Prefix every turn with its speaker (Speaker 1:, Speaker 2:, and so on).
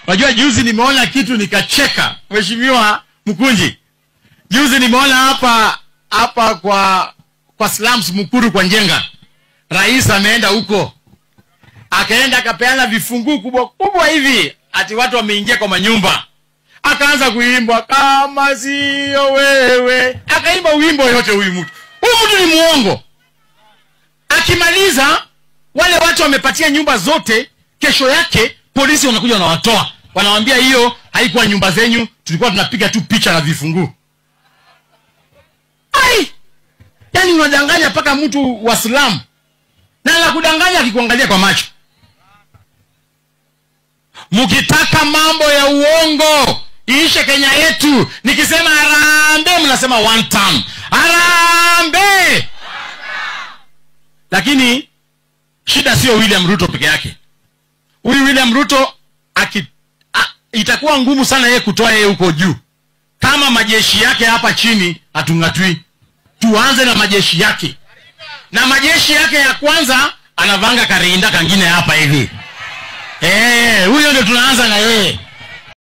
Speaker 1: Wajua juzi nimeona kitu nikacheka, Mheshimiwa Mkunji. Juzi nimeona hapa kwa slums Mukuru kwa Njenga. Rais ameenda huko. Akaenda akapeana vifungu kubwa hivi, ati watu wameingia kwa manyumba. Akaanza kuimba kama sio wewe. Akaimba wimbo yote huyu mtu. Huyu mtu ni muongo. Akimaliza wale watu wamepatia nyumba zote, kesho yake polisi wanakuja wanawatoa. Wanawaambia hiyo haikuwa nyumba zenyu, tulikuwa tunapiga tu picha na vifungu. Ai! Yaani unadanganya paka mtu wa slum. Na la kudanganya akikuangalia kwa macho. Mkitaka mambo ya uongo iishe Kenya yetu, nikisema Harambee mnasema one time. Harambee! Lakini shida sio William Ruto peke yake. Huyu William Ruto itakuwa ngumu sana yeye kutoa yeye huko juu. Kama majeshi yake hapa chini hatungatui. Tuanze na majeshi yake. Na majeshi yake ya kwanza anavanga karinda kangine hapa hivi. Huyo ndio tunaanza na yeye.